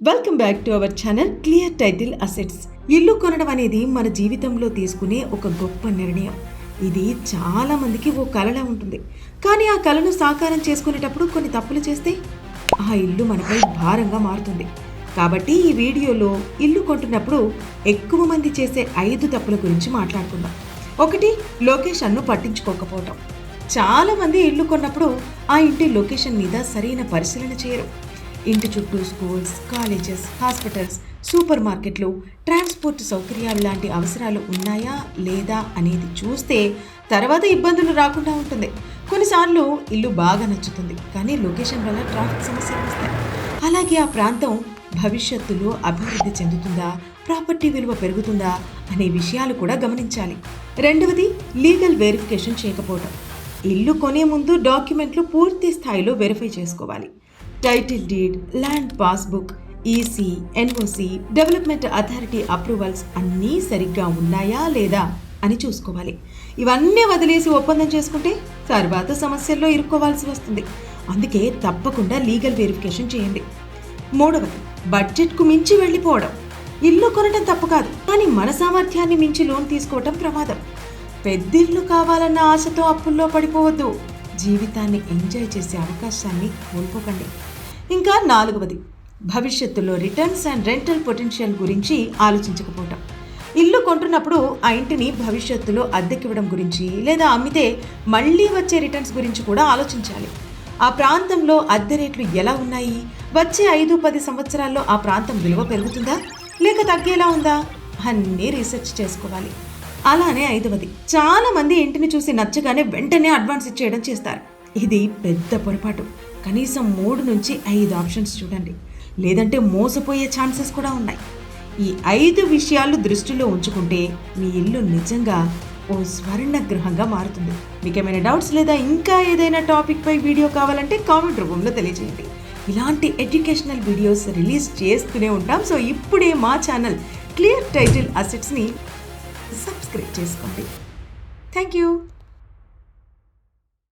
Welcome back to our channel clear title assets. ఇల్లు కొనడం అనేది మన జీవితంలో తీసుకునే ఒక గొప్ప నిర్ణయం. ఇది చాలా మందికి ఓ కలలా ఉంటుంది. కానీ ఆ కలను సాకారం చేసుకునేటప్పుడు కొన్ని తప్పులు చేస్తే ఆ ఇల్లు మనపై భారంగా మారుతుంది. కాబట్టి ఈ వీడియోలో ఇల్లు కొంటున్నప్పుడు ఎక్కువ మంది చేసే 5 తప్పుల గురించి మాట్లాడుకుందాం. 1. లొకేషన్ను పట్టించుకోకపోవటం. చాలా మంది ఇల్లు కొన్నప్పుడు ఆ ఇంటి లొకేషన్ మీద సరైన పరిశీలన చేయరు. ఇంటి చుట్టూ స్కూల్స్, కాలేజెస్, హాస్పిటల్స్, సూపర్ మార్కెట్లు, ట్రాన్స్పోర్ట్ సౌకర్యాలు లాంటి అవసరాలు ఉన్నాయా లేదా అనేది చూస్తే తర్వాత ఇబ్బందులు రాకుండా ఉంటుంది. కొన్నిసార్లు ఇల్లు బాగా నచ్చుతుంది, కానీ లొకేషన్ వల్ల ట్రాఫిక్ సమస్యలు వస్తాయి. అలాగే ఆ ప్రాంతం భవిష్యత్తులో అభివృద్ధి చెందుతుందా, ప్రాపర్టీ విలువ పెరుగుతుందా అనే విషయాలు కూడా గమనించాలి. 2. లీగల్ వెరిఫికేషన్ చేయకపోవడం. ఇల్లు కొనే ముందు డాక్యుమెంట్లు పూర్తి స్థాయిలో వెరిఫై చేసుకోవాలి. Title deed, land passbook, EC, NOC, development authority approvals అన్నీ సరిగ్గా ఉన్నాయా లేదా అని చూసుకోవాలి. ఇవన్నీ వదిలేసి ఒప్పందం చేసుకుంటే తర్వాత సమస్యల్లో ఇరుక్కోవాల్సి వస్తుంది. అందుకే తప్పకుండా లీగల్ వెరిఫికేషన్ చేయండి. 3. బడ్జెట్కు మించి వెళ్ళిపోవడం. ఇల్లు కొనడం తప్పు కాదు, కానీ మన సామర్థ్యాన్ని మించి లోన్ తీసుకోవటం ప్రమాదం. పెద్దిల్లు కావాలన్న ఆశతో అప్పుల్లో పడిపోవద్దు. జీవితాన్ని ఎంజాయ్ చేసే అవకాశాన్ని కోల్పోకండి. ఇంకా 4. భవిష్యత్తులో రిటర్న్స్ అండ్ రెంటల్ పొటెన్షియల్ గురించి ఆలోచించకపోవటం. ఇల్లు కొంటున్నప్పుడు ఆ ఇంటిని భవిష్యత్తులో అద్దెకివ్వడం గురించి లేదా అమ్మితే మళ్ళీ వచ్చే రిటర్న్స్ గురించి కూడా ఆలోచించాలి. ఆ ప్రాంతంలో అద్దె రేట్లు ఎలా ఉన్నాయి, వచ్చే 5-10 సంవత్సరాల్లో ఆ ప్రాంతం విలువ పెరుగుతుందా లేక తగ్గేలా ఉందా అన్నీ రీసెర్చ్ చేసుకోవాలి. అలానే 5. చాలా మంది ఇంటిని చూసి నచ్చగానే వెంటనే అడ్వాన్స్ ఇచ్చేయడం చేస్తారు. ఇది పెద్ద పొరపాటు. కనీసం 3 నుంచి 5 ఆప్షన్స్ చూడండి, లేదంటే మోసపోయే ఛాన్సెస్ కూడా ఉన్నాయి. ఈ 5 విషయాలు దృష్టిలో ఉంచుకుంటే మీ ఇల్లు నిజంగా ఓ స్వర్ణ గృహంగా మారుతుంది. మీకేమైనా డౌట్స్ లేదా ఇంకా ఏదైనా టాపిక్ పై వీడియో కావాలంటే కామెంట్ రూపంలో తెలియజేయండి. ఇలాంటి ఎడ్యుకేషనల్ వీడియోస్ రిలీజ్ చేస్తూనే ఉంటాం. సో ఇప్పుడే మా ఛానల్ క్లియర్ టైటిల్ అసెట్స్ని సబ్స్క్రైబ్ చేసుకోండి. Thank you.